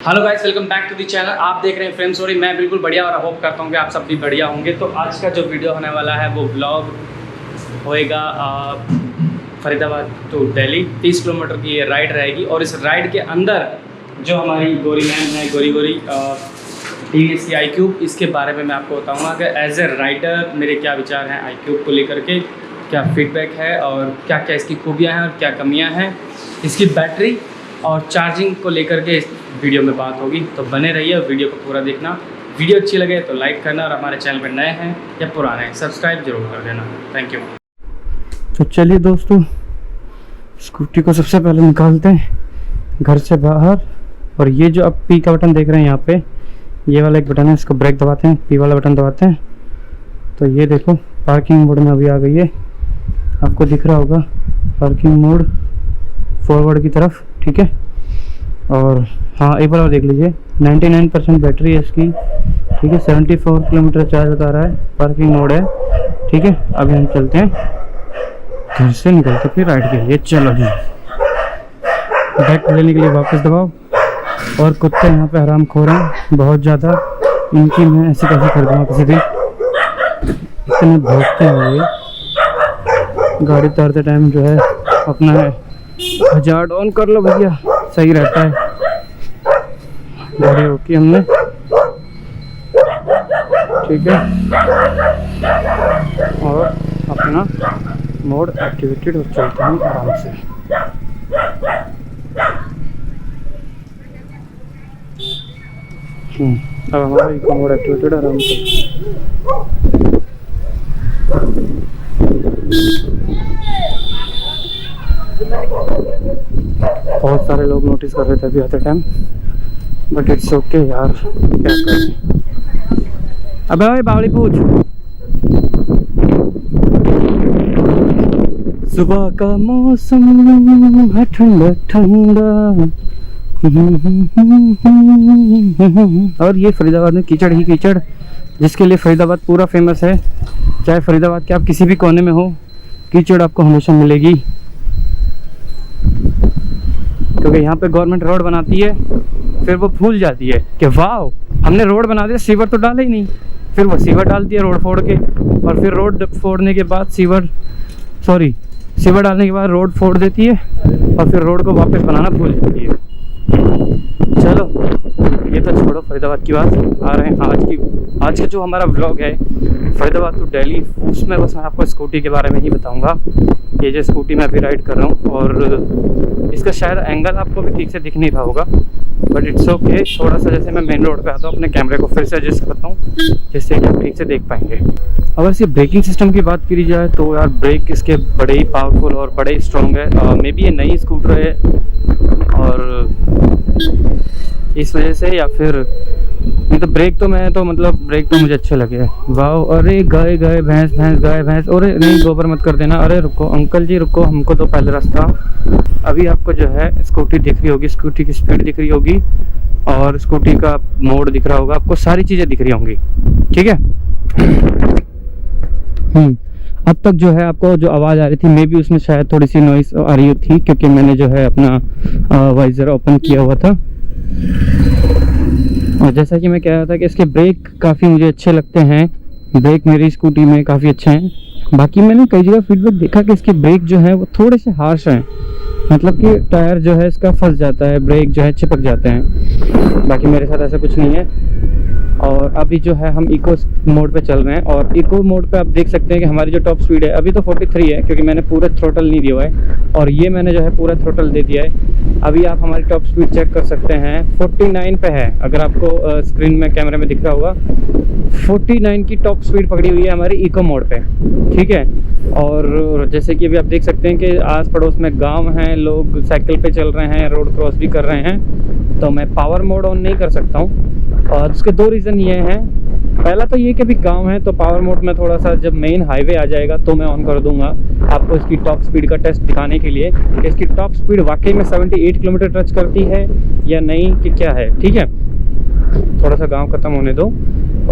Hello guys, welcome back to the channel. आप देख रहे हैं फ्रेम स्टोरी। मैं बिल्कुल बढ़िया और होप करता हूँ कि आप सब भी बढ़िया होंगे। तो आज का जो वीडियो होने वाला है वो व्लॉग होएगा फरीदाबाद टू दिल्ली। 30 किलोमीटर की ये राइड रहेगी और इस राइड के अंदर जो हमारी गोरी मैम है, गोरी TVS की iQube, इसके बारे में मैं आपको बताऊँगा कि एज ए राइडर मेरे क्या विचार हैं iQube को लेकर के, क्या फीडबैक है और क्या क्या इसकी खूबियाँ हैं और क्या कमियाँ हैं, इसकी बैटरी और चार्जिंग को लेकर के इस वीडियो में बात होगी। तो बने रहिए और वीडियो को पूरा देखना। वीडियो अच्छी लगे तो लाइक करना और हमारे चैनल पर नए हैं या पुराने हैं सब्सक्राइब जरूर कर देना। Thank you. तो चलिए दोस्तों, स्कूटी को सबसे पहले निकालते हैं घर से बाहर। और ये जो आप पी का बटन देख रहे हैं यहाँ पे, ये वाला एक बटन है, इसको ब्रेक दबाते हैं, पी वाला बटन दबाते हैं तो ये देखो पार्किंग मोड में अभी आ गई है। आपको दिख रहा होगा पार्किंग मोड फॉरवर्ड की तरफ, ठीक है। और हाँ, एक बार और देख लीजिए, 99% बैटरी है इसकी, ठीक है। 74 किलोमीटर चार्ज बता रहा है, पार्किंग मोड है, ठीक है। अभी हम चलते हैं घर से निकलते फिर राइड के लिए। चलो जी, बैग लेने के लिए वापस दबाओ। और कुत्ते यहाँ पे आराम खो रहे हैं बहुत ज़्यादा, इनकी मैं ऐसी कैसे कर दूँगा किसी दिन। इतने भौंकते हुए गाड़ी उतारते टाइम जो है अपना हजार्ड ऑन कर लो भैया, सही रहता है। गाड़ी रोकी हमने, ठीक है, और अपना मोड एक्टिवेटेड हो, चलते हैं आराम से। अब हमारा इको मोड एक्टिवेटेड, आराम से। बहुत सारे लोग नोटिस कर रहे थे अभी आते टाइम, बट इट्स ओके यार, क्या करें। अबे ओए बावली पूछ, सुबह का मौसम है ठंडा ठंडा। और ये फरीदाबाद में कीचड़ ही कीचड़, जिसके लिए फरीदाबाद पूरा फेमस है। चाहे फरीदाबाद के आप किसी भी कोने में हो, कीचड़ आपको हमेशा मिलेगी, क्योंकि यहाँ पे गवर्नमेंट रोड बनाती है, फिर वो भूल जाती है कि वाह हमने रोड बना दिया, सीवर तो डाला ही नहीं। फिर वो सीवर डालती है रोड फोड़ के, और फिर रोड फोड़ने के बाद सीवर डालने के बाद रोड फोड़ देती है, और फिर रोड को वापस बनाना भूल जाती है। चलो ये तो छोड़ो फरीदाबाद की बात, आ रहे हैं आज का जो हमारा व्लॉग है फरीदाबाद टू दिल्ली, उसमें बस मैं आपको स्कूटी के बारे में ही बताऊंगा। ये जो स्कूटी मैं अभी राइड कर रहा हूँ, और इसका शायद एंगल आपको भी ठीक से दिख नहीं रहा होगा, बट इट्स ओके। थोड़ा सा जैसे मैं मेन रोड पे आता हूँ, अपने कैमरे को फिर से एडजस्ट करता हूँ जिससे कि आप ठीक से देख पाएंगे। अगर इसके ब्रेकिंग सिस्टम की बात करी जाए तो यार ब्रेक इसके बड़े ही पावरफुल और बड़े ही स्ट्रॉन्ग है। मे बी ये नई स्कूटर है और इस वजह से, या फिर तो ब्रेक तो मुझे अच्छे लगे। वाह, अरे गाय भैंस गाय भैंस, अरे नहीं गोबर मत कर देना। अरे रुको अंकल जी रुको, हमको तो पहले रास्ता। अभी आपको जो है स्कूटी दिख रही होगी, स्कूटी की स्पीड दिख रही होगी, और स्कूटी का मोड दिख रहा होगा आपको, सारी चीज़ें दिख रही होंगी, ठीक है। अब तक जो है आपको जो आवाज़ आ रही थी, मे बी उसमें शायद थोड़ी सी नॉइस आ रही थी, क्योंकि मैंने जो है अपना वाइजर ओपन किया हुआ था। और जैसा कि मैं कह रहा था कि इसके ब्रेक काफ़ी मुझे अच्छे लगते हैं, ब्रेक मेरी स्कूटी में काफ़ी अच्छे हैं। बाकी मैंने कई जगह फीडबैक देखा कि इसके ब्रेक जो है वो थोड़े से हार्श हैं, मतलब कि टायर जो है इसका फंस जाता है, ब्रेक जो है चिपक जाते हैं। बाकी मेरे साथ ऐसा कुछ नहीं है। और अभी जो है हम इको मोड पे चल रहे हैं, और इको मोड पे आप देख सकते हैं कि हमारी जो टॉप स्पीड है अभी तो 43 है, क्योंकि मैंने पूरा थ्रोटल नहीं दिया हुआ है, और ये मैंने जो है पूरा थ्रोटल दे दिया है। अभी आप हमारी टॉप स्पीड चेक कर सकते हैं, 49 पे है। अगर आपको स्क्रीन में कैमरे में दिख रहा होगा, 49 की टॉप स्पीड पकड़ी हुई है हमारी इको मोड पे, ठीक है। और जैसे कि अभी आप देख सकते हैं कि आस पड़ोस में गाँव हैं, लोग साइकिल पे चल रहे हैं, रोड क्रॉस भी कर रहे हैं, तो मैं पावर मोड ऑन नहीं कर सकता हूँ। और उसके दो रीज़न ये हैं। पहला तो ये कि अभी गांव है, तो पावर मोड में थोड़ा सा जब मेन हाईवे आ जाएगा तो मैं ऑन कर दूंगा, आपको इसकी टॉप स्पीड का टेस्ट दिखाने के लिए कि इसकी टॉप स्पीड वाकई में 78 किलोमीटर टच करती है या नहीं, कि क्या है, ठीक है। थोड़ा सा गांव ख़त्म होने दो,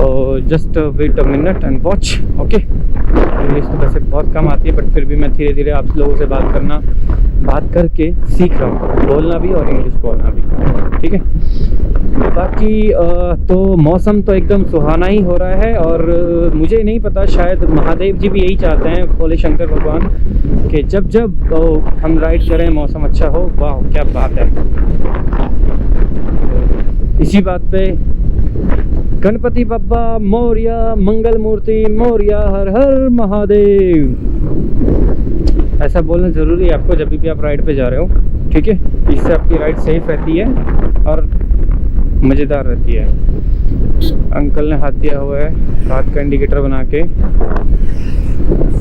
और just wait a minute and watch, okay. English तो वैसे बहुत कम आती है, बट फिर भी मैं धीरे धीरे आप लोगों से बात करके सीख रहा हूँ, बोलना भी और इंग्लिश बोलना भी, ठीक है। बाकी तो मौसम तो एकदम सुहाना ही हो रहा है, और मुझे नहीं पता, शायद महादेव जी भी यही चाहते हैं, भोले शंकर भगवान, कि जब जब हम राइड करें मौसम अच्छा हो। वाह क्या बात है। इसी बात पे गणपति बप्पा मोरया, मंगल मूर्ति मोरया, हर हर महादेव, ऐसा बोलना ज़रूरी है आपको जब भी आप राइड पे जा रहे हो, ठीक है। इससे आपकी राइड सेफ रहती है और मज़ेदार रहती है। अंकल ने हाथ दिया हुआ है, हाथ का इंडिकेटर बना के,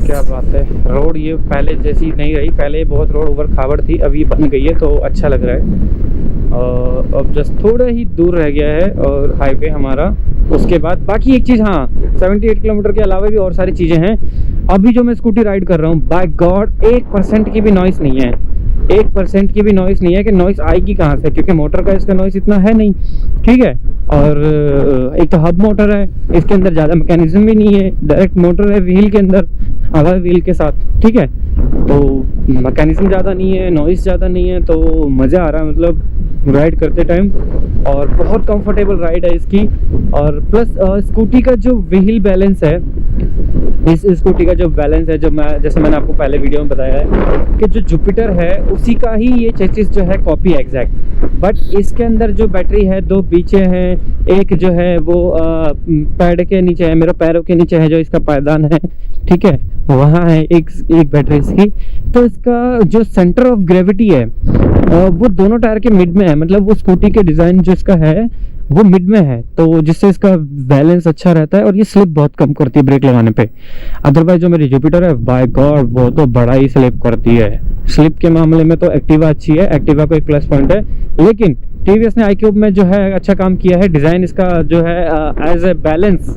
क्या बात है। रोड ये पहले जैसी नहीं रही, पहले बहुत रोड ऊपर खावड़ थी, अभी बन गई है तो अच्छा लग रहा है। अब जस्ट थोड़ा ही दूर रह गया है और हाईवे हमारा, उसके बाद बाकी एक चीज़, हाँ 78 किलोमीटर के अलावा भी और सारी चीज़ें हैं। अभी जो मैं स्कूटी राइड कर रहा हूँ, बाय गॉड 1% की भी नॉइस नहीं है, 1% की भी नॉइस नहीं है। कि नॉइस आएगी कहाँ से, क्योंकि मोटर का इसका नॉइस इतना है नहीं, ठीक है। और एक तो हब मोटर है, इसके अंदर ज़्यादा मैकेनिज्म भी नहीं है, डायरेक्ट मोटर है व्हील के अंदर, हवा व्हील के साथ, ठीक है। तो मैकेनिज्म ज़्यादा नहीं है, नॉइस ज़्यादा नहीं है, तो मज़ा आ रहा है मतलब राइड करते टाइम, और बहुत कंफर्टेबल राइड है इसकी। और प्लस स्कूटी का जो व्हील बैलेंस है, इस स्कूटी का जो बैलेंस है, जो मैं जैसे मैंने आपको पहले वीडियो में बताया है कि जो जुपिटर है उसी का ही ये चेसिस जो है कॉपी एग्जैक्ट, बट इसके अंदर जो बैटरी है 2 पीछे हैं, एक जो है वो पैड के नीचे है, मेरे पैरों के नीचे है जो इसका पायदान है, ठीक है, वहाँ है एक बैटरी इसकी। तो इसका जो सेंटर ऑफ ग्रेविटी है वो दोनों टायर के मिड में है, मतलब वो स्कूटी के डिज़ाइन जो इसका है वो मिड में है, तो जिससे इसका बैलेंस अच्छा रहता है और ये स्लिप बहुत कम करती है ब्रेक लगाने पे। अदरवाइज जो मेरी जुपिटर है, बाय गॉड वो तो बड़ा ही स्लिप करती है। स्लिप के मामले में तो एक्टिवा अच्छी है, एक्टिवा को एक प्लस पॉइंट है, लेकिन टीवीएस ने iQube में जो है अच्छा काम किया है। डिज़ाइन इसका जो है as a balance,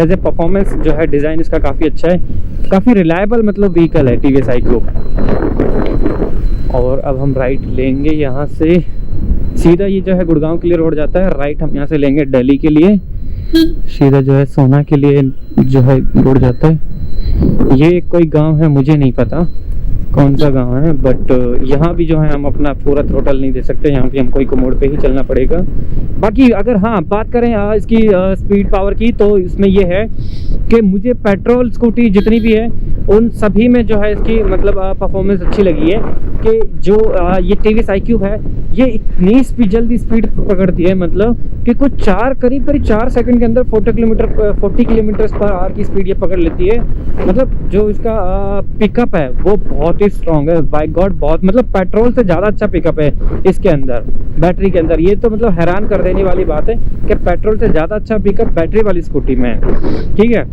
as a performance जो है डिज़ाइन इसका काफ़ी अच्छा है, काफ़ी रिलायबल मतलब व्हीकल है टीवीएस iQube। और अब हम राइट लेंगे यहाँ से, सीधा ये जो है गुड़गांव के लिए रोड जाता है, राइट हम यहाँ से लेंगे दिल्ली के लिए, सीधा जो है सोना के लिए जो है रोड जाता है। ये कोई गांव है, मुझे नहीं पता कौन सा गांव है, बट यहाँ भी जो है हम अपना पूरा थ्रोटल नहीं दे सकते, यहाँ भी हमको इको मोड पे ही चलना पड़ेगा। बाकी अगर हाँ बात करें इसकी स्पीड पावर की, तो इसमें ये है कि मुझे पेट्रोल स्कूटी जितनी भी है उन सभी में जो है इसकी मतलब परफॉर्मेंस अच्छी लगी है। कि जो ये टीवीएस iQube है, ये इतनी जल्दी स्पीड पकड़ती है, मतलब कि कुछ करीब 4 सेकंड के अंदर 40 किलोमीटर पर आवर की स्पीड ये पकड़ लेती है। मतलब जो इसका पिकअप है वो बहुत ही स्ट्रॉन्ग है, बाय गॉड बहुत, मतलब पेट्रोल से ज़्यादा अच्छा पिकअप है इसके अंदर, बैटरी के अंदर। ये तो मतलब हैरान कर देने वाली बात है कि पेट्रोल से ज़्यादा अच्छा पिकअप बैटरी वाली स्कूटी में है, ठीक है।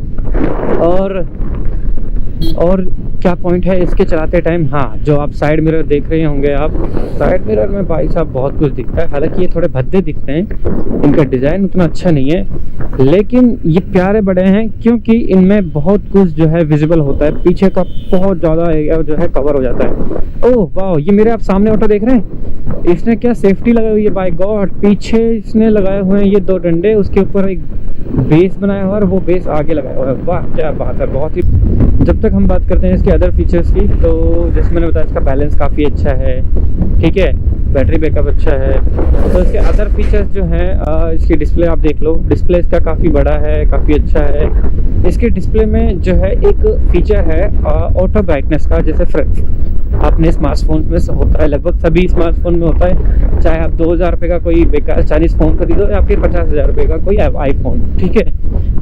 और क्या पॉइंट है इसके चलाते टाइम, हाँ जो आप साइड मिरर देख रहे होंगे, आप साइड मिरर में भाई साहब बहुत कुछ दिखता है। हालांकि ये थोड़े भद्दे दिखते हैं, इनका डिज़ाइन उतना अच्छा नहीं है, लेकिन ये प्यारे बड़े हैं क्योंकि इनमें बहुत कुछ जो है विजिबल होता है, पीछे का बहुत ज़्यादा एरिया जो है कवर हो जाता है। ओह वाह, ये मेरे आप सामने ऑटो देख रहे हैं, इसने क्या सेफ्टी लगाई हुई है, बाय गॉड पीछे इसने लगाए हुए हैं ये 2 डंडे, उसके ऊपर एक बेस बनाया हुआ है और वो बेस आगे लगाया हुआ है। वाह क्या बात है, बहुत ही। जब तक हम बात करते हैं इसके अदर फीचर्स की, तो जैसे मैंने बताया इसका बैलेंस काफ़ी अच्छा है, ठीक है, बैटरी बैकअप अच्छा है। तो इसके अदर फीचर्स जो हैं, इसकी डिस्प्ले आप देख लो, डिस्प्ले इसका काफ़ी बड़ा है, काफ़ी अच्छा है। इसके डिस्प्ले में जो है एक फीचर है ऑटो ब्राइटनेस का, जैसे अपने स्मार्टफोन में होता है, लगभग सभी स्मार्टफोन में होता है, चाहे आप 2000 रुपये का कोई बेकार चाइनीज़ फ़ोन खरीदो या फिर 50,000 रुपये का कोई आईफोन, ठीक है,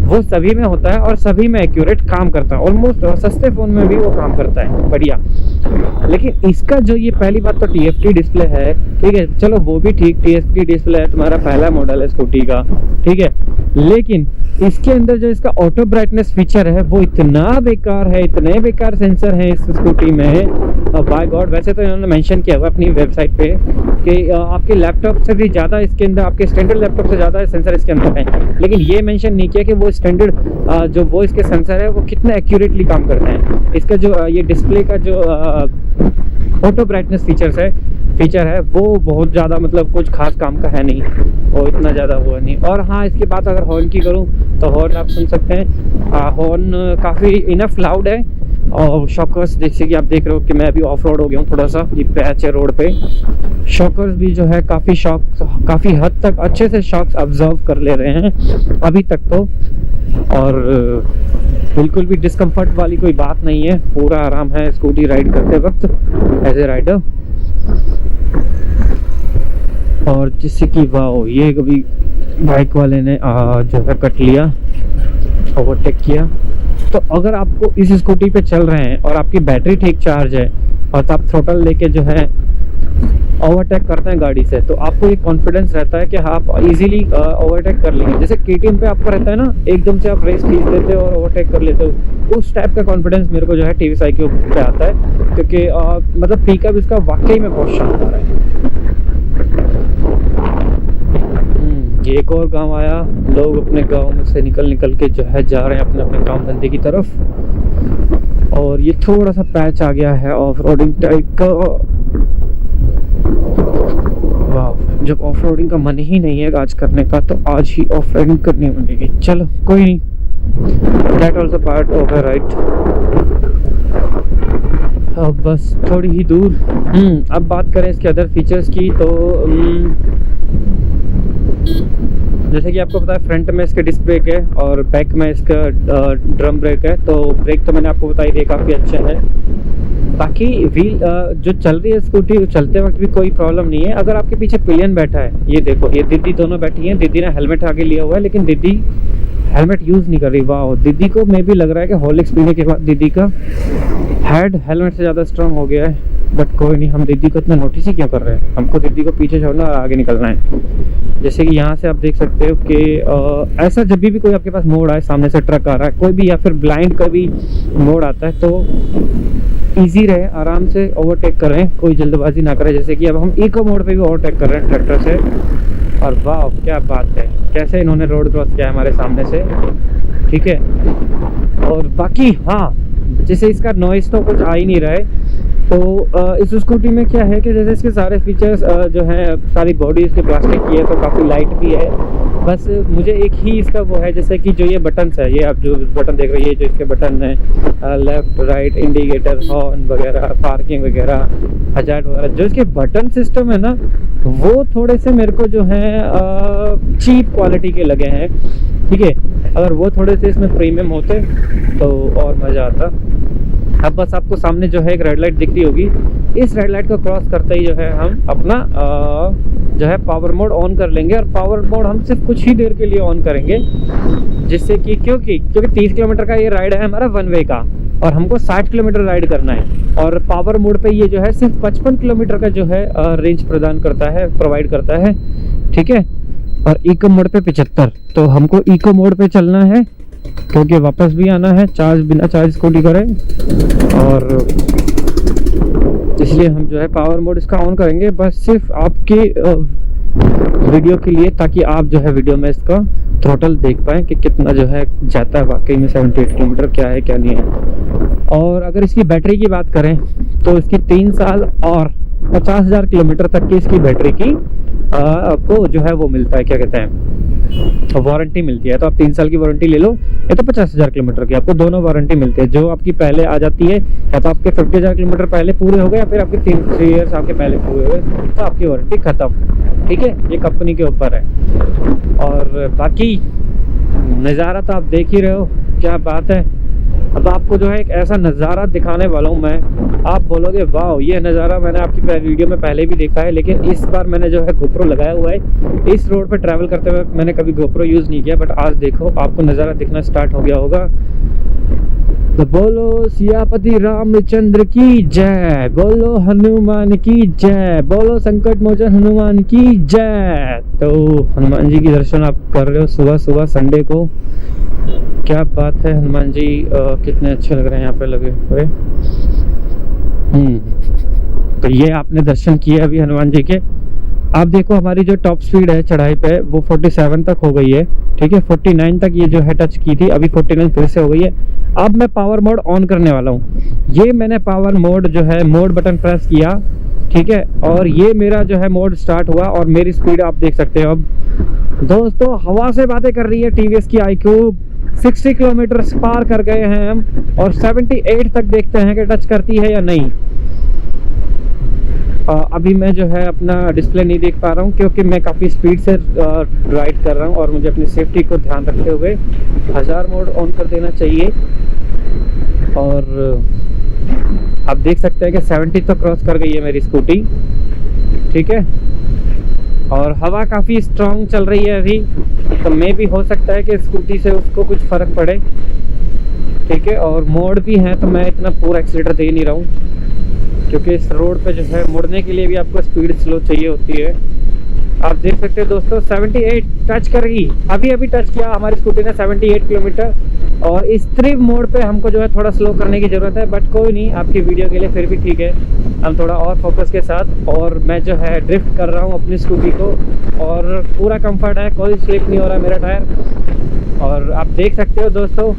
वो सभी में होता है और सभी में एक्यूरेट काम करता है, ऑलमोस्ट सस्ते फ़ोन में भी वो काम करता है बढ़िया। लेकिन इसका जो ये पहली बात तो TFT डिस्प्ले है, ठीक है, चलो वो भी ठीक, TFT डिस्प्ले है, तुम्हारा पहला मॉडल है स्कूटी का, ठीक है, लेकिन इसके अंदर जो इसका ऑटो ब्राइटनेस फीचर है वो इतना बेकार है, इतने बेकार सेंसर हैं इस स्कूटी में, बाय गॉड। वैसे तो इन्होंने मेंशन किया हुआ अपनी वेबसाइट पे कि आपके लैपटॉप से भी ज़्यादा इसके अंदर, आपके स्टैंडर्ड लैपटॉप से ज़्यादा सेंसर इसके अंदर है, लेकिन ये मेंशन नहीं किया कि वो स्टैंडर्ड जो वो इसके सेंसर है वो कितने एक्यूरेटली काम करते हैं। इसका जो ये डिस्प्ले का जो ऑटो ब्राइटनेस फीचर है वो बहुत ज़्यादा मतलब कुछ खास काम का है नहीं, वो इतना ज़्यादा हुआ नहीं। और हाँ, इसकी बात अगर हॉर्न की करूँ तो हॉर्न आप सुन सकते हैं, हॉर्न काफ़ी इनफ लाउड है और शॉकर्स जैसे कि आप देख रहे हो कि मैं अभी ऑफ रोड हो गया हूँ, थोड़ा सा ये पैच है रोड पे। शॉकर्स भी जो है काफ़ी हद तक अच्छे से शॉक्स ऑब्जर्व कर ले रहे हैं अभी तक तो, और बिल्कुल भी डिस्कम्फर्ट वाली कोई बात नहीं है, पूरा आराम है स्कूटी राइड करते वक्त एज ए राइडर। और जिससे कि वाओ ये कभी बाइक वाले ने जो है कट लिया, ओवरटेक किया। तो अगर आपको इस स्कूटी पे चल रहे हैं और आपकी बैटरी ठीक चार्ज है और तो आप थ्रोटल लेके जो है ओवरटेक करते हैं गाड़ी से, तो आपको ये कॉन्फिडेंस रहता है कि आप इजीली ओवरटेक कर लेंगे। जैसे केटीएम पे आपको रहता है ना, एकदम से आप रेस खींच लेते हो और ओवरटेक कर लेते हो, उस टाइप का कॉन्फिडेंस मेरे को जो है टीवीएस iQ पे आता है, क्योंकि मतलब पिकअप इसका वाकई में बहुत शानदार है। ये एक और गांव आया, लोग अपने गांव में से निकल के जो है जा रहे हैं अपने अपने काम धंधे की तरफ। और ये थोड़ा सा पैच आ गया है ऑफ रोडिंग टाइप का। वाह, जब ऑफ रोडिंग का मन ही नहीं है आज करने का तो आज ही ऑफ रोडिंग करनी पड़ेगी। चलो कोई नहीं, that also part of a ride. अब बस थोड़ी ही दूर। अब बात करें इसके अदर फीचर्स की तो जैसे कि आपको पता है फ्रंट में इसके डिस्क ब्रेक है और बैक में इसका ड्रम ब्रेक है। तो ब्रेक तो मैंने आपको बताई दिए काफ़ी अच्छे हैं। बाकी व्हील जो चल रही है स्कूटी, चलते वक्त भी कोई प्रॉब्लम नहीं है। अगर आपके पीछे पिलियन बैठा है, ये देखो ये दीदी दोनों बैठी हैं, दीदी ने हेलमेट आगे लिया हुआ है लेकिन दीदी हेलमेट यूज़ नहीं कर रही। वाह, दीदी को मे भी लग रहा है कि हॉर्लिक्स पीने के बाद दीदी का हेड हेलमेट से ज़्यादा स्ट्रांग हो गया है। बट कोई नहीं, हम दीदी को इतना नोटिस ही क्यों कर रहे हैं, हमको दीदी को पीछे छोड़ना और आगे निकलना है। जैसे कि यहाँ से आप देख सकते हो कि ऐसा जब भी कोई आपके पास मोड़ आए, सामने से ट्रक आ रहा है कोई भी, या फिर ब्लाइंड का भी मोड़ आता है, तो इजी रहे, आराम से ओवरटेक करें, कोई जल्दबाजी ना करें। जैसे कि अब हम इको मोड पे भी ओवरटेक कर रहे हैं ट्रैक्टर से, और वाह क्या बात है, कैसे इन्होंने रोड क्रॉस किया है हमारे सामने से, ठीक है। और बाकी हाँ, जैसे इसका नॉइस तो कुछ आ ही नहीं रहा है। तो इस स्कूटी में क्या है कि जैसे इसके सारे फीचर्स जो हैं, सारी बॉडी इसकी प्लास्टिक की है तो काफ़ी लाइट भी है। बस मुझे एक ही इसका वो है, जैसे कि जो ये बटन्स है, ये आप जो बटन देख रहे हैं, ये जो इसके बटन है लेफ़्ट राइट इंडिकेटर, हॉर्न वगैरह, पार्किंग वगैरह, हजार्ड वगैरह, जो इसके बटन सिस्टम है ना, वो थोड़े से मेरे को जो है चीप क्वालिटी के लगे हैं, ठीक है। अगर वो थोड़े से इसमें प्रीमियम होते तो और मज़ा आता। अब बस आपको सामने जो है एक रेड लाइट दिख रही होगी, इस रेड लाइट को क्रॉस करते ही जो है हम अपना जो है पावर मोड ऑन कर लेंगे। और पावर मोड हम सिर्फ कुछ ही देर के लिए ऑन करेंगे, जिससे कि क्योंकि 30 किलोमीटर का ये राइड है हमारा वन वे का, और हमको 60 किलोमीटर राइड करना है। और पावर मोड पे ये जो है सिर्फ 55 किलोमीटर का जो है रेंज प्रोवाइड करता है, ठीक है। और इको मोड पे 75। तो हमको इको मोड पे चलना है क्योंकि वापस भी आना है, बिना चार्ज स्कूटी करें, और इसलिए हम जो है पावर मोड इसका ऑन करेंगे, बस सिर्फ आपके वीडियो के लिए, ताकि आप जो है वीडियो में इसका थ्रोटल देख पाएँ कि कितना जो है जाता है वाकई में 78 किलोमीटर, क्या है क्या नहीं है। और अगर इसकी बैटरी की बात करें तो इसकी 3 साल और 50,000 किलोमीटर तक की इसकी बैटरी की आपको जो है वो मिलता है, क्या कहते हैं, वारंटी मिलती है। तो आप 3 साल की वारंटी ले लो, ये तो 50,000 किलोमीटर की आपको दोनों वारंटी मिलती है। जो आपकी पहले आ जाती है, या तो आपके 50,000 किलोमीटर पहले पूरे हो गए, या फिर आपके 3 ईयर्स आपके पहले पूरे हो गए, तो आपकी वारंटी ख़त्म, ठीक है। ये कंपनी के ऊपर है। और बाकी नज़ारा तो आप देख ही रहे हो, क्या बात है। अब आपको जो है एक ऐसा नज़ारा दिखाने वाला हूँ मैं, आप बोलोगे वाह, ये नज़ारा मैंने आपकी वीडियो में पहले भी देखा है, लेकिन इस बार मैंने जो है गोप्रो लगाया हुआ है। इस रोड पर ट्रैवल करते हुए मैंने कभी गोप्रो यूज़ नहीं किया, बट आज देखो आपको नज़ारा दिखना स्टार्ट हो गया होगा। तो बोलो सियापति रामचंद्र की जय, बोलो हनुमान की जय, बोलो संकट मोचन हनुमान की जय। तो हनुमान जी की दर्शन आप कर रहे हो सुबह सुबह संडे को, क्या बात है। हनुमान जी कितने अच्छे लग रहे हैं यहाँ पे लगे हुए। तो ये आपने दर्शन किए अभी हनुमान जी के। आप देखो हमारी जो टॉप स्पीड है चढ़ाई पे वो 47 तक हो गई है, ठीक है। 49 तक ये जो है टच की थी, अभी 49 फिर से हो गई है। अब मैं पावर मोड ऑन करने वाला हूँ। ये मैंने पावर मोड जो है मोड बटन प्रेस किया, ठीक है, और ये मेरा जो है मोड स्टार्ट हुआ, और मेरी स्पीड आप देख सकते हो। अब दोस्तों हवा से बातें कर रही है टीवीएस की iQ, 60 किलोमीटर पार कर गए हैं हम, और 78 तक देखते हैं कि टच करती है या नहीं। अभी मैं जो है अपना डिस्प्ले नहीं देख पा रहा हूँ क्योंकि मैं काफ़ी स्पीड से राइड कर रहा हूँ और मुझे अपनी सेफ्टी को ध्यान रखते हुए 1000 मोड ऑन कर देना चाहिए। और आप देख सकते हैं कि 70 तो क्रॉस कर गई है मेरी स्कूटी, ठीक है। और हवा काफ़ी स्ट्रांग चल रही है अभी, तो मे भी हो सकता है कि स्कूटी से उसको कुछ फ़र्क पड़े, ठीक है। और मोड़ भी हैं तो मैं इतना पूरा एक्सीलेटर दे नहीं रहा हूँ क्योंकि इस रोड पे जो है मुड़ने के लिए भी आपको स्पीड स्लो चाहिए होती है। आप देख सकते हो दोस्तों 78 टच करेगी, अभी अभी टच किया हमारी स्कूटी ने 78 किलोमीटर। और इस ट्रिप मोड पे हमको जो है थोड़ा स्लो करने की ज़रूरत है, बट कोई नहीं, आपकी वीडियो के लिए फिर भी ठीक है, हम थोड़ा और फोकस के साथ। और मैं जो है ड्रिफ्ट कर रहा हूँ अपनी स्कूटी को, और पूरा कंफर्ट है, कोई स्लिप नहीं हो रहा मेरा टायर। और आप देख सकते हो दोस्तों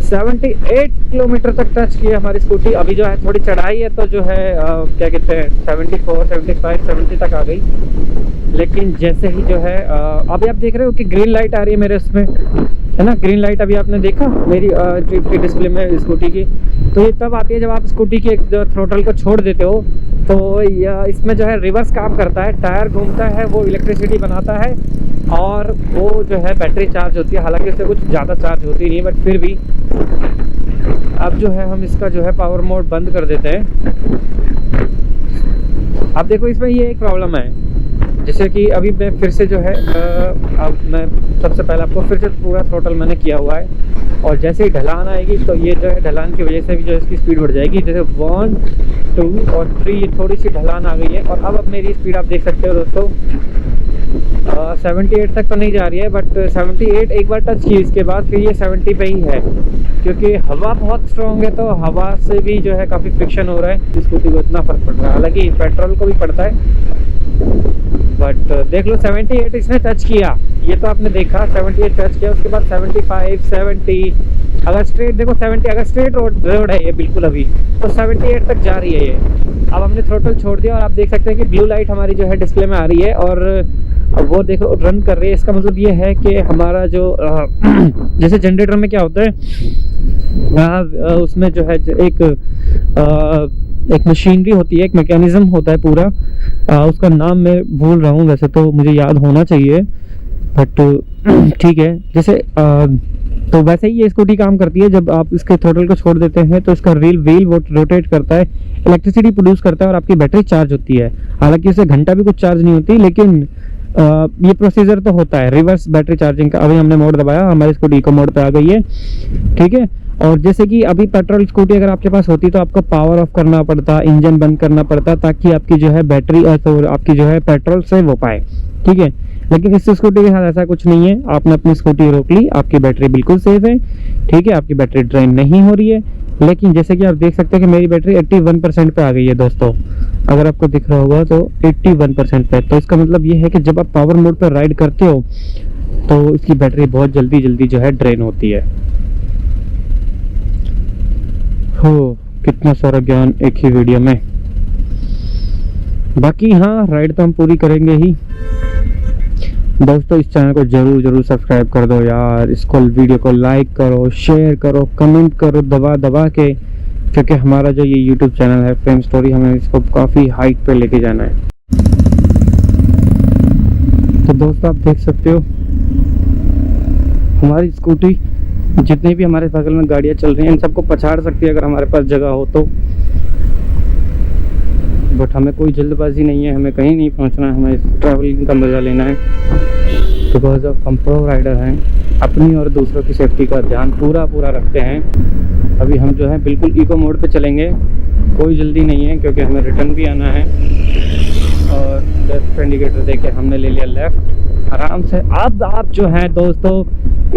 78 किलोमीटर तक टच किया हमारी स्कूटी। अभी जो है थोड़ी चढ़ाई है तो जो है क्या कहते हैं 74, 75, 70 तक आ गई। लेकिन जैसे ही जो है अभी आप देख रहे हो कि ग्रीन लाइट आ रही है मेरे उसमें, है ना, ग्रीन लाइट अभी आपने देखा मेरी ट्रिप की डिस्प्ले में स्कूटी की। तो ये तब आती है जब आप स्कूटी की थ्रोटल को छोड़ देते हो, तो इसमें जो है रिवर्स काम करता है, टायर घूमता है, वो इलेक्ट्रिसिटी बनाता है और वो जो है बैटरी चार्ज होती है। हालांकि इससे कुछ ज़्यादा चार्ज होती नहीं है, बट फिर भी अब जो है हम इसका जो है पावर मोड बंद कर देते हैं। अब देखो इसमें ये एक प्रॉब्लम है, जैसे कि अभी मैं फिर से जो है अब मैं सबसे पहले आपको फिर से पूरा थ्रोटल मैंने किया हुआ है, और जैसे ही ढलान आएगी तो ये जो है ढलान की वजह से भी जो इसकी स्पीड बढ़ जाएगी। जैसे 1, 2 और 3 ये थोड़ी सी ढलान आ गई है। और अब मेरी स्पीड आप देख सकते हो दोस्तों 78 तक तो नहीं जा रही है, बट 78 एक बार टच की, इसके बाद फिर ये 70 पे ही है क्योंकि हवा बहुत स्ट्रॉन्ग है, तो हवा से भी जो है काफ़ी फ्रिक्शन हो रहा है, स्कूटी को इतना फ़र्क पड़ रहा है। हालांकि पेट्रोल को भी पड़ता है, बट देख लो 78 इसने टच किया, ये तो आपने देखा 78 टच किया। उसके बाद 75, 70, अगर स्ट्रेट देखो 70, अगर स्ट्रेट रोड है ये बिल्कुल अभी, तो 78 तक जा रही है ये। अब हमने थ्रोटल छोड़ दिया और आप देख सकते हैं कि ब्लू लाइट हमारी जो है डिस्प्ले में आ रही है, और वो देखो रन कर रही है। इसका मतलब ये है कि हमारा जो जैसे जनरेटर में क्या होता है, उसमें जो है एक मशीनरी होती है, एक मैकेनिज्म होता है पूरा, उसका नाम मैं भूल रहा हूँ, वैसे तो मुझे याद होना चाहिए, बट ठीक है। जैसे तो वैसे ही ये स्कूटी काम करती है, जब आप इसके थ्रोटल को छोड़ देते हैं तो इसका व्हील वो रोटेट करता है, इलेक्ट्रिसिटी प्रोड्यूस करता है और आपकी बैटरी चार्ज होती है। हालांकि इससे घंटा भी कुछ चार्ज नहीं होती, लेकिन ये प्रोसीजर तो होता है रिवर्स बैटरी चार्जिंग का। अभी हमने मोड दबाया, हमारी स्कूटी इको मोड पे आ गई है, ठीक है। और जैसे कि अभी पेट्रोल स्कूटी अगर आपके पास होती तो आपको पावर ऑफ करना पड़ता, इंजन बंद करना पड़ता, ताकि आपकी जो है बैटरी तो आपकी जो है पेट्रोल सेव हो पाए, ठीक है। लेकिन इस स्कूटी के साथ ऐसा कुछ नहीं है, आपने अपनी स्कूटी रोक ली, आपकी बैटरी बिल्कुल सेफ है, ठीक है, आपकी बैटरी ड्रेन नहीं हो रही है। लेकिन जैसे कि आप देख सकते हैं कि मेरी बैटरी 81% पे आ गई है दोस्तों, अगर आपको दिख रहा होगा तो 81% पे। तो इसका मतलब ये है कि जब आप पावर मोड पर राइड करते हो तो इसकी बैटरी बहुत जल्दी जो है ड्रेन होती है। हो, कितना सारा ज्ञान एक ही वीडियो में। बाकी हाँ, राइड तो हम पूरी करेंगे ही दोस्तों। इस चैनल को जरूर सब्सक्राइब कर दो यार, इसको वीडियो को लाइक करो, शेयर करो, कमेंट करो दबा के, क्योंकि हमारा जो ये यूट्यूब चैनल है फ्रेम स्टोरी, हमें इसको काफ़ी हाइट पे लेके जाना है। तो दोस्तों आप देख सकते हो हमारी स्कूटी जितने भी हमारे बगल में गाड़ियाँ चल रही हैं इन सबको पछाड़ सकती है अगर हमारे पास जगह हो तो। बट हमें कोई जल्दबाजी नहीं है, हमें कहीं नहीं पहुंचना है, हमें ट्रैवलिंग का मज़ा लेना है। बिकॉज ऑफ हम प्रो राइडर हैं, अपनी और दूसरों की सेफ्टी का ध्यान पूरा रखते हैं। अभी हम जो है बिल्कुल इको मोड पे चलेंगे, कोई जल्दी नहीं है क्योंकि हमें रिटर्न भी आना है। और लेफ्ट इंडिकेटर देके हमने ले लिया लेफ्ट आराम से। अब आप जो है दोस्तों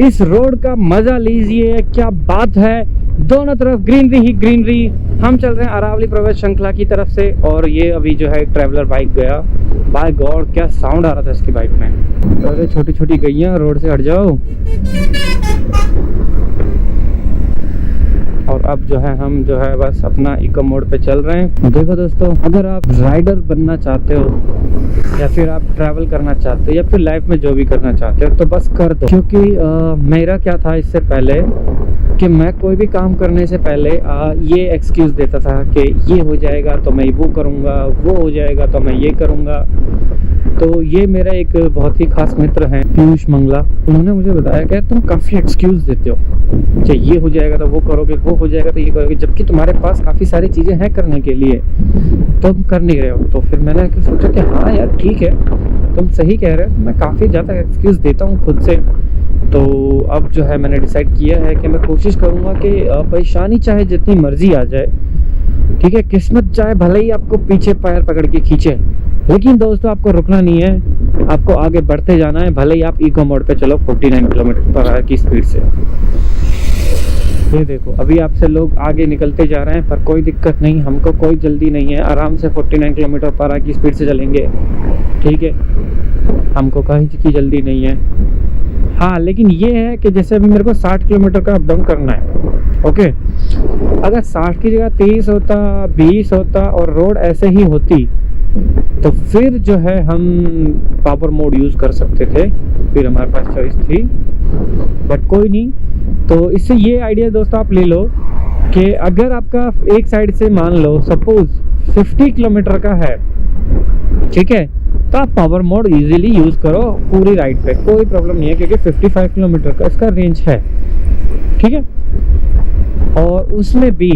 इस रोड का मज़ा लीजिए, क्या बात है, दोनों तरफ ग्रीनरी ही ग्रीनरी। हम चल रहे हैं अरावली प्रवेश श्रृंखला की तरफ से, और ये अभी जो है ट्रैवलर बाइक गया, बाय गॉड क्या साउंड आ रहा था इसकी बाइक में। अरे छोटी गैया रोड से हट जाओ। और अब जो है हम जो है बस अपना इको मोड पे चल रहे हैं। देखो दोस्तों, अगर आप राइडर बनना चाहते हो या फिर आप ट्रैवल करना चाहते हो या फिर लाइफ में जो भी करना चाहते हो तो बस कर दो। क्योंकि मेरा क्या था इससे पहले कि मैं कोई भी काम करने से पहले ये एक्सक्यूज़ देता था कि ये हो जाएगा तो मैं वो करूँगा, वो हो जाएगा तो मैं ये करूँगा। तो ये मेरा एक बहुत ही खास मित्र हैं पीयूष मंगला, उन्होंने मुझे बताया कि तुम काफ़ी एक्सक्यूज़ देते हो कि ये हो जाएगा तो वो करोगे, वो हो जाएगा तो ये करोगे, जबकि तुम्हारे पास काफ़ी सारी चीज़ें हैं करने के लिए, तुम कर नहीं रहे हो। तो फिर मैंने सोचा कि हाँ यार ठीक है, तुम सही कह रहे हो, मैं काफ़ी ज़्यादा एक्सक्यूज़ देता हूँ खुद से। तो अब जो है मैंने डिसाइड किया है कि मैं कोशिश करूँगा कि परेशानी चाहे जितनी मर्जी आ जाए, ठीक है, किस्मत चाहे भले ही आपको पीछे पैर पकड़ के खींचे, लेकिन दोस्तों आपको रुकना नहीं है, आपको आगे बढ़ते जाना है। भले ही आप इको मोड पे चलो 49 किलोमीटर/आवर की स्पीड से। ये देखो अभी आपसे लोग आगे निकलते जा रहे हैं, पर कोई दिक्कत नहीं, हमको कोई जल्दी नहीं है, आराम से 49 किलोमीटर/आवर की स्पीड से चलेंगे, ठीक है, हमको कहीं की जल्दी नहीं है। हाँ, लेकिन ये है कि जैसे अभी मेरे को 60 किलोमीटर का अप डाउन करना है, ओके, अगर 60 की जगह 30 होता, 20 होता और रोड ऐसे ही होती तो फिर जो है हम पावर मोड यूज़ कर सकते थे, फिर हमारे पास चॉइस थी, बट कोई नहीं। तो इससे ये आइडिया दोस्तों आप ले लो कि अगर आपका एक साइड से मान लो सपोज 50 किलोमीटर का है, ठीक है, तो आप पावर मोड इजीली यूज़ करो पूरी राइड पे, कोई प्रॉब्लम नहीं है, क्योंकि 55 किलोमीटर का इसका रेंज है, ठीक है। और उसमें भी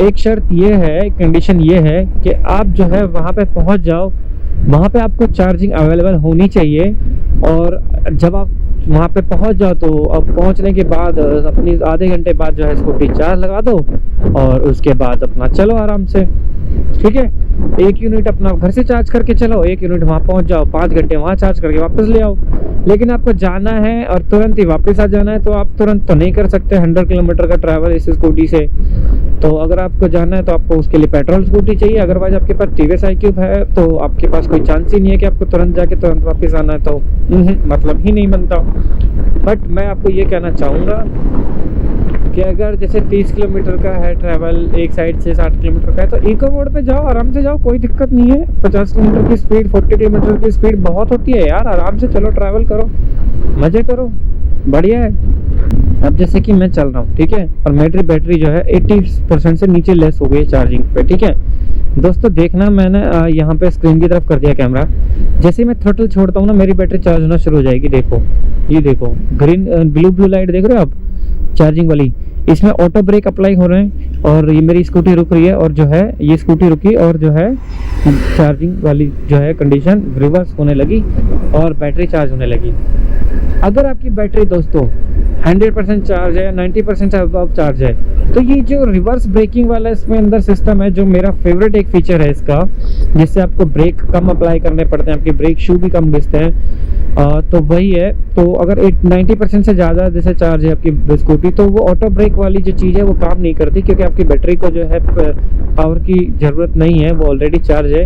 एक शर्त ये है, कंडीशन ये है कि आप जो है वहाँ पे पहुँच जाओ, वहाँ पे आपको चार्जिंग अवेलेबल होनी चाहिए। और जब आप वहाँ पे पहुँच जाओ तो अब पहुँचने के बाद अपनी आधे घंटे बाद जो है स्कूटी चार्ज लगा दो और उसके बाद अपना चलो आराम से, ठीक है। 1 यूनिट अपना घर से चार्ज करके चलो, 1 यूनिट वहाँ पहुँच जाओ, 5 घंटे वहाँ चार्ज करके वापस ले आओ। लेकिन आपको जाना है और तुरंत ही वापस आ जाना है तो आप तुरंत तो नहीं कर सकते 100 किलोमीटर का ट्रैवल इस स्कूटी से। तो अगर आपको जाना है तो आपको उसके लिए पेट्रोल स्कूटी चाहिए, अदरवाइज आपके पास टीवीएस iQube है तो आपके पास कोई चांस ही नहीं है कि आपको तुरंत जाके तुरंत वापस आना है, तो मतलब ही नहीं बनता। बट मैं आपको ये कहना चाहूँगा कि अगर जैसे 30 किलोमीटर का है ट्रैवल एक साइड से, 60 किलोमीटर का है, तो इको मोड पे जाओ, आराम से जाओ, कोई दिक्कत नहीं है। 50 किलोमीटर की स्पीड, 40 किलोमीटर की स्पीड बहुत होती है यार, आराम से चलो, ट्रैवल करो, मज़े करो, बढ़िया है। अब जैसे कि मैं चल रहा हूँ, ठीक है, और मेरी बैटरी जो है 80% से नीचे लेस हो गई है चार्जिंग पे, ठीक है दोस्तों। देखना मैंने यहाँ पे स्क्रीन की तरफ कर दिया कैमरा, जैसे ही मैं थ्रोटल छोड़ता हूँ ना मेरी बैटरी चार्ज होना शुरू हो जाएगी। देखो ये देखो ग्रीन ब्लू लाइट देख रहे हो आप, चार्जिंग वाली, इसमें ऑटो ब्रेक अप्लाई हो रहे हैं और ये मेरी स्कूटी रुक रही है और जो है ये स्कूटी रुकी और जो है चार्जिंग वाली जो है कंडीशन रिवर्स होने लगी और बैटरी चार्ज होने लगी। अगर आपकी बैटरी दोस्तों 100% चार्ज है, 90% अबव चार्ज है, तो ये जो रिवर्स ब्रेकिंग वाला इसमें अंदर सिस्टम है, जो मेरा फेवरेट एक फीचर है इसका, जिससे आपको ब्रेक कम अप्लाई करने पड़ते हैं, आपके ब्रेक शू भी कम घिसते हैं, तो वही है। तो अगर 90% से ज़्यादा जैसे चार्ज है आपकी स्कूटी, तो वो ऑटो ब्रेक वाली जो चीज़ है वो काम नहीं करती, क्योंकि आपकी बैटरी को जो है पावर की ज़रूरत नहीं है, वो ऑलरेडी चार्ज है।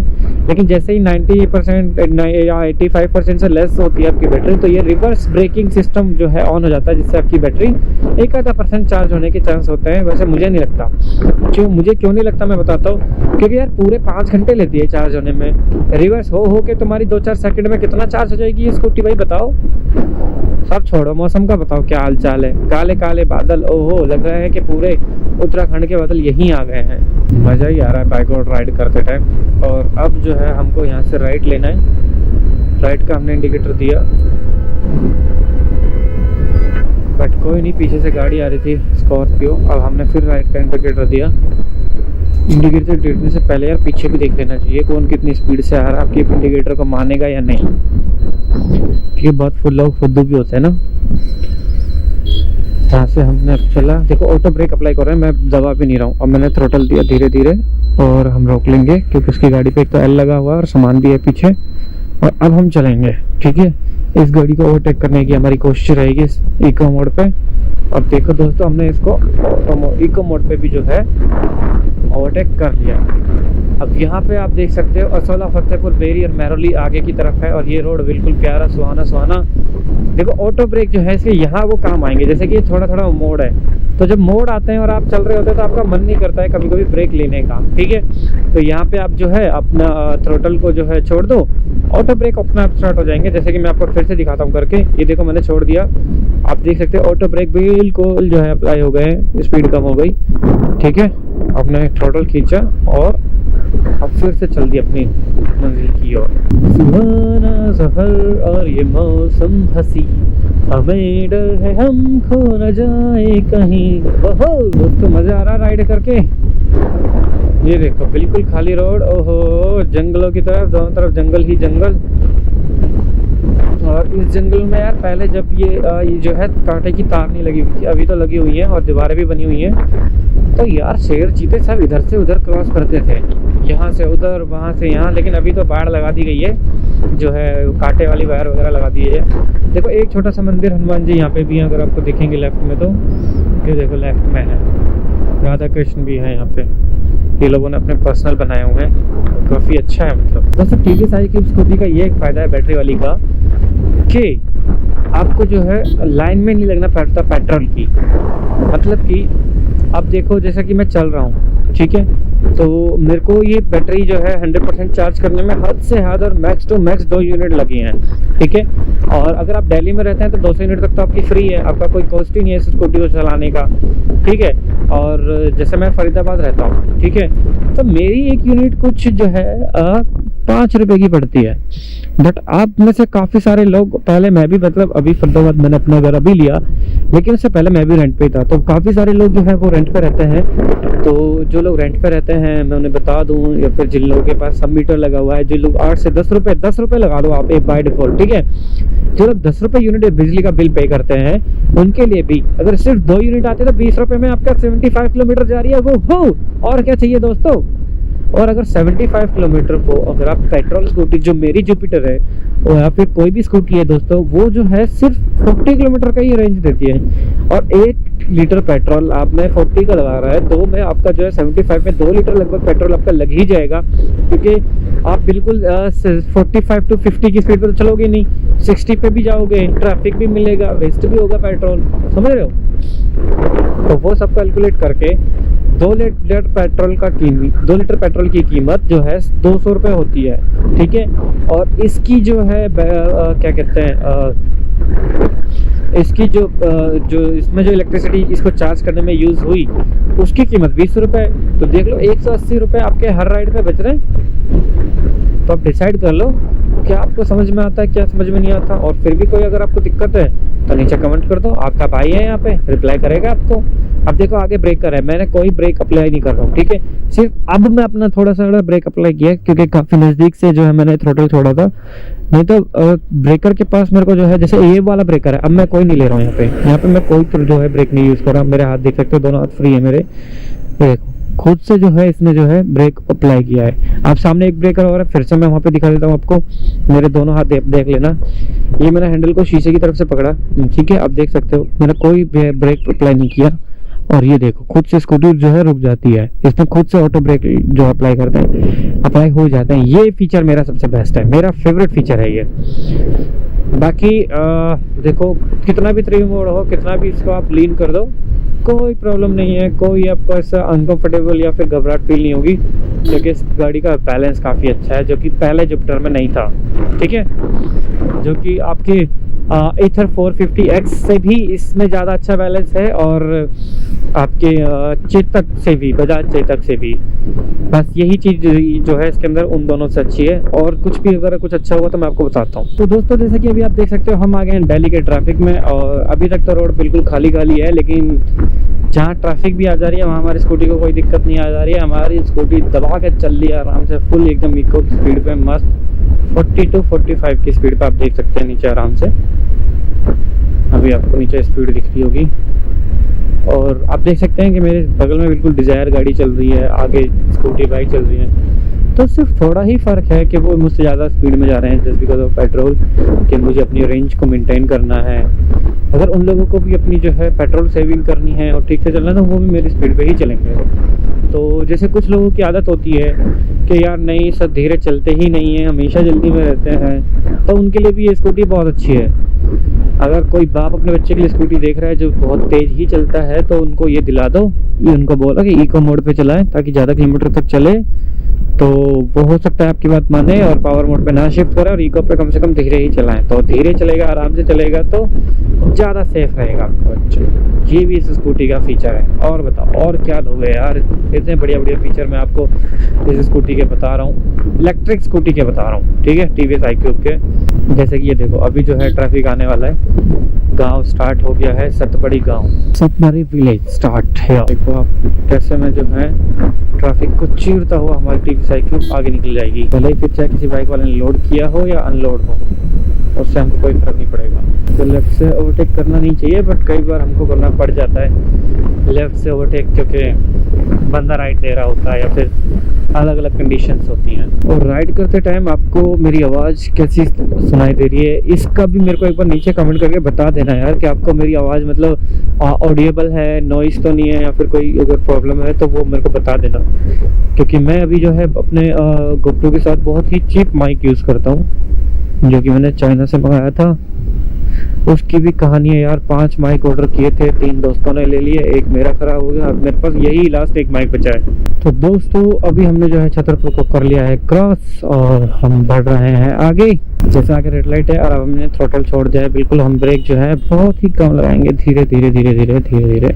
लेकिन जैसे ही 90% या 85% से लेस होती है आपकी बैटरी, तो ये रिवर्स ब्रेकिंग सिस्टम जो है ऑन हो जाता है, जिससे आपकी बैटरी 1-आधा% चार्ज होने के चांस होते हैं। वैसे मुझे नहीं लगता, मुझे क्यों नहीं लगता मैं बताता हूँ, क्योंकि यार पूरे 5 घंटे लेती है चार्ज होने में। रिवर्स हो के तुम्हारी 2-4 सेकंड में कितना चार्ज हो जाएगी ये स्कूटी, भाई बताओ। सब छोड़ो, मौसम का बताओ क्या हाल चाल है। काले काले बादल, ओहो, लग रहा है कि पूरे उत्तराखंड के बादल यहीं आ गए हैं। मज़ा ही आ रहा है बाइक और राइड करते टाइम। और अब जो है हमको यहाँ से राइट लेना है, राइट का हमने इंडिकेटर दिया, बट कोई नहीं, पीछे से गाड़ी आ रही थी स्कॉर्पियो। अब हमने फिर राइट का इंडिकेटर दिया। इंडिकेटर देने से पहले यार पीछे भी देख लेना चाहिए कौन कितनी स्पीड से आ रहा है, आपके इंडिकेटर को मानेगा या नहीं, क्योंकि बहुत लोग फुद्दू भी होते हैं ना। यहाँ से हमने चला, देखो ऑटो ब्रेक अप्लाई कर रहे हैं, मैं दबा भी नहीं रहा हूँ। अब मैंने थ्रोटल दिया धीरे धीरे और हम रोक लेंगे, क्योंकि उसकी गाड़ी पे एक तो एल लगा हुआ है और सामान भी है पीछे। और अब हम चलेंगे, ठीक है, इस गाड़ी को ओवरटेक करने की हमारी कोशिश रहेगी इको मोड पे। और देखो दोस्तों, हमने इसको इको मोड पे भी जो है ओवरटेक कर लिया। अब यहाँ पे आप देख सकते हो असोला, फतेहपुर, बेरी और महरौली आगे की तरफ है और ये रोड बिल्कुल प्यारा सुहाना। देखो ऑटो ब्रेक जो है इसके यहाँ वो काम आएंगे, जैसे कि ये थोड़ा थोड़ा मोड़ है, तो जब मोड़ आते हैं और आप चल रहे होते हैं तो आपका मन नहीं करता है कभी कभी ब्रेक लेने का, ठीक है। तो यहाँ पे आप जो है अपना थ्रोटल को जो है छोड़ दो, ऑटो ब्रेक अपना आप स्टार्ट हो जाएंगे। जैसे कि मैं आपको फिर से दिखाता हूँ करके, ये देखो मैंने छोड़ दिया, आप देख सकते हो ऑटो ब्रेक बिल्कुल जो है अप्लाई हो गए, स्पीड कम हो गई, ठीक है। अपने थ्रोटल खींचा और अब फिर से चल दी अपनी मंजिल की ओर। सुहाना सफर और ये मौसम हंसी, हमें डर है हम खो न जाए कहीं। ओहो दोस्तों मजा आ रहा राइड करके। ये देखो बिल्कुल खाली रोड, ओहो जंगलों की तरफ, दोनों तरफ जंगल ही जंगल। और इस जंगल में यार पहले जब ये जो है कांटे की तार नहीं लगी हुई थी, अभी तो लगी हुई है और दीवारें भी बनी हुई हैं, तो यार शेर चीते सब इधर से उधर क्रॉस करते थे, यहाँ से उधर वहाँ से यहाँ। लेकिन अभी तो बाढ़ लगा दी गई है, जो है कांटे वाली वायर वगैरह लगा दी है। देखो एक छोटा सा मंदिर हनुमान जी यहाँ पे भी है, अगर आपको दिखेंगे लेफ्ट में, तो ये देखो लेफ्ट में है, राधा कृष्ण भी है यहाँ पे, ये लोगों ने अपने पर्सनल बनाए हुए हैं, काफ़ी अच्छा है। मतलब दोस्तों टीवीएस आई क्यूब स्कूटी का ये एक फ़ायदा है बैटरी वाली का कि आपको जो है लाइन में नहीं लगना पड़ता पेट्रोल की। मतलब कि अब देखो जैसा कि मैं चल रहा हूँ, ठीक है, तो मेरे को ये बैटरी जो है 100% चार्ज करने में हद से हद और मैक्स टू मैक्स 2 यूनिट लगी हैं, ठीक है। और अगर आप दिल्ली में रहते हैं तो 200 यूनिट तक तो आपकी फ्री है, आपका कोई कॉस्ट ही नहीं है इस स्कूटी को चलाने का, ठीक है। और जैसे मैं फरीदाबाद रहता हूँ, ठीक है, तो मेरी 1 यूनिट कुछ जो है 5 रुपए की पड़ती है। बट आप में से काफ़ी सारे लोग, पहले मैं भी, मतलब अभी फरीदाबाद मैंने अपना घर अभी लिया, लेकिन उससे पहले मैं भी रेंट पे था, तो काफ़ी सारे लोग जो है वो रेंट पे रहते हैं। तो जो लोग रेंट पे रहते हैं मैं उन्हें बता दूं, या फिर जिन लोगों के पास सब मीटर लगा हुआ है, जो लोग 8 से 10 रुपए लगा दो आप एक बाय डिफॉल्ट, ठीक है। जो लोग 10 रुपए यूनिट बिजली का बिल पे करते हैं उनके लिए भी अगर सिर्फ 2 यूनिट आते तो 20 रुपए में आपका 75 किलोमीटर जा रही है, वो हो और क्या चाहिए दोस्तों। और अगर 75 किलोमीटर को अगर आप पेट्रोल स्कूटी, जो मेरी जुपिटर है या फिर कोई भी स्कूटी है दोस्तों, वो जो है सिर्फ 40 किलोमीटर का ही रेंज देती है, और 1 लीटर पेट्रोल आपने 40 का लगा रहा है, 2 में आपका जो है 75 में 2 लीटर लगभग पेट्रोल आपका लग ही जाएगा, क्योंकि आप बिल्कुल 45 to 50 की स्पीड पर तो चलोगे नहीं, 60 पे भी जाओगे, ट्रैफिक भी मिलेगा, वेस्ट भी होगा पेट्रोल, समझ रहे हो। तो वो सब कैलकुलेट करके 2 लीटर पेट्रोल की कीमत जो है 200 रुपये होती है, ठीक है। और इसकी जो है क्या कहते हैं, इसकी जो इसमें जो इलेक्ट्रिसिटी इसको चार्ज करने में यूज़ हुई उसकी कीमत 20 रुपये। तो देख लो 180 रुपये आपके हर राइड पे बच रहे हैं। तो आप डिसाइड कर लो क्या आपको समझ में आता है, क्या समझ में नहीं आता। और फिर भी कोई अगर आपको दिक्कत है तो नीचे कमेंट कर दो, आपका भाई है यहाँ पे, रिप्लाई करेगा आपको। अब देखो आगे ब्रेकर है, मैंने कोई ब्रेक अप्लाई नहीं कर रहा हूँ, ठीक है। सिर्फ अब मैं अपना थोड़ा सा ब्रेक अप्लाई किया क्योंकि काफ़ी नज़दीक से जो है मैंने थ्रोटल छोड़ा था, नहीं तो ब्रेकर के पास मेरे को जो है, जैसे ये वाला ब्रेकर है, अब मैं कोई नहीं ले रहा हूँ यहाँ पे मैं कोई जो है ब्रेक नहीं यूज़ कर रहा। मेरे हाथ देख सकते हो, दोनों हाथ फ्री है मेरे। देखो खुद से जो है इसने जो है ब्रेक अप्लाई किया है। आप सामने एक ब्रेकर और है, फिर से मैं वहाँ पे दिखा देता हूँ आपको, मेरे दोनों हाथ देख लेना। ये मैंने हैंडल को शीशे की तरफ से पकड़ा, ठीक है, आप देख सकते हो मैंने कोई ब्रेक अप्लाई नहीं किया। और ये देखो खुद से स्कूटी जो है रुक जाती है, इसमें खुद से ऑटो ब्रेक जो अप्लाई करते हैं अप्लाई हो जाते हैं। ये फीचर मेरा सबसे बेस्ट है, मेरा फेवरेट फीचर है ये। बाकी देखो कितना भी 3 मोड हो, कितना भी इसको आप लीन कर दो, कोई प्रॉब्लम नहीं है, कोई आपको ऐसा अनकंफर्टेबल या फिर घबराहट फील नहीं होगी, क्योंकि इस गाड़ी का बैलेंस काफ़ी अच्छा है, जो कि पहले जुपिटर में नहीं था, ठीक है। जो कि आपके एथर 450X से भी इसमें ज़्यादा अच्छा बैलेंस है, और आपके चेतक से भी, बजाज चेतक से भी। बस यही चीज़ जो है इसके अंदर उन दोनों से अच्छी है। और कुछ भी अगर कुछ अच्छा हुआ तो मैं आपको बताता हूँ। तो दोस्तों जैसे कि अभी आप देख सकते हो हम आ गए हैं दिल्ली के ट्रैफिक में, और अभी तक तो रोड बिल्कुल खाली खाली है, लेकिन जहाँ ट्रैफिक भी आ जा रही है वहाँ हमारी स्कूटी को कोई दिक्कत नहीं आ जा रही है। हमारी स्कूटी दबा के चल रही है आराम से, फुल एकदम इको स्पीड पे, मस्त 40 to 45 की स्पीड पे आप देख सकते हैं नीचे आराम से। अभी आपको नीचे स्पीड दिख रही होगी, और आप देख सकते हैं कि मेरे बगल में बिल्कुल डिज़ायर गाड़ी चल रही है, आगे स्कूटी बाइक चल रही है। तो सिर्फ थोड़ा ही फ़र्क है कि वो मुझसे ज़्यादा स्पीड में जा रहे हैं जस्ट बिकॉज ऑफ पेट्रोल, कि मुझे अपनी रेंज को मेंटेन करना है। अगर उन लोगों को भी अपनी जो है पेट्रोल सेविंग करनी है और ठीक से चलना है तो वो भी मेरी स्पीड पे ही चलेंगे। तो जैसे कुछ लोगों की आदत होती है कि यार नहीं सब धीरे चलते ही नहीं है, हमेशा जल्दी में रहते हैं, तो उनके लिए भी ये स्कूटी बहुत अच्छी है। अगर कोई बाप अपने बच्चे के लिए स्कूटी देख रहा है जो बहुत तेज़ ही चलता है तो उनको ये दिला दो, ये उनको बोला कि इको मोड पे चलाएं ताकि ज़्यादा किलोमीटर तक चले, तो वो हो सकता है आपकी बात माने और पावर मोड पे ना शिफ्ट करें और इको पे कम से कम धीरे ही चलाएं। तो धीरे चलेगा, आराम से चलेगा तो ज़्यादा सेफ रहेगा आपका बच्चा। ये भी इस स्कूटी का फीचर है। और बताओ और क्या लोगे यार, इतने बढ़िया बढ़िया फीचर मैं आपको इस स्कूटी के बता रहा हूँ, इलेक्ट्रिक स्कूटी के बता रहा हूँ, ठीक है, TVS iQube के। जैसे कि ये देखो अभी जो है ट्रैफिक आने वाला है, गांव स्टार्ट हो गया है, सतबड़ी गांव, सतबड़ी विलेज स्टार्ट है। देखो आप कैसे में जो है ट्रैफिक को चीरता हुआ हमारी TVS iQube आगे निकल जाएगी, भले ही फिर चाहे किसी बाइक वाले ने लोड किया हो या अनलोड हो, उससे हमको कोई फर्क नहीं पड़ेगा। तो लेफ्ट से ओवरटेक करना नहीं चाहिए, बट कई बार हमको करना पड़ जाता है लेफ्ट से ओवरटेक, क्योंकि बंदा राइट दे रहा होता है या फिर अलग अलग कंडीशंस होती हैं। और राइड करते टाइम आपको मेरी आवाज़ कैसी सुनाई दे रही है, इसका भी मेरे को एक बार नीचे कमेंट करके बता देना यार कि आपको मेरी आवाज़ मतलब ऑडिएबल है, नॉइस तो नहीं है, या फिर कोई अगर प्रॉब्लम है तो वो मेरे को बता देना। क्योंकि मैं अभी जो है अपने GoPro के साथ बहुत ही चीप माइक यूज़ करता हूँ, जो कि मैंने चाइना से मंगाया था। उसकी भी कहानी है यार, 5 माइक ऑर्डर किए थे, 3 दोस्तों ने ले लिए, एक मेरा खराब हो गया, अब मेरे पास यही लास्ट एक माइक बचा है। तो दोस्तों अभी हमने जो है छतरपुर को कर लिया है क्रॉस और हम बढ़ रहे हैं आगे। जैसे आगे रेड लाइट है और अब हमने थ्रोटल छोड़ दिया है बिल्कुल। हम ब्रेक जो है बहुत ही कम लगाएंगे, धीरे धीरे धीरे धीरे धीरे धीरे।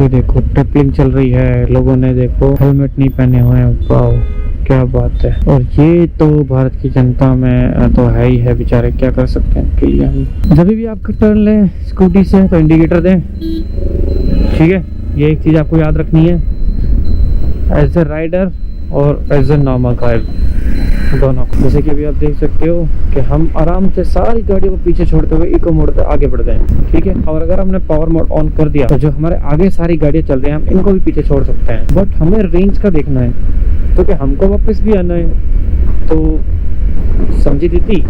ये देखो टपलिंग चल रही है, लोगों ने देखो हेलमेट नहीं पहने हुए हैं, वाओ क्या बात है। और ये तो भारत की जनता में तो है ही है, बेचारे क्या कर सकते हैं कि हम जब भी आपका टर्न लें स्कूटी से तो इंडिकेटर दें, ठीक है। ये एक चीज़ आपको याद रखनी है एज ए राइडर और एज ए नॉर्मल ड्राइव दोनों। जैसे कि अभी आप देख सकते हो कि हम आराम से सारी गाड़ियों को पीछे छोड़ते हुए इको मोड पे आगे बढ़ गए, ठीक है। और अगर हमने पावर मोड ऑन कर दिया तो जो हमारे आगे सारी गाड़ियाँ चल रही हैं हम इनको भी पीछे छोड़ सकते हैं, बट हमें रेंज का देखना है क्योंकि हमको वापस भी आना है। तो समझी दीदी,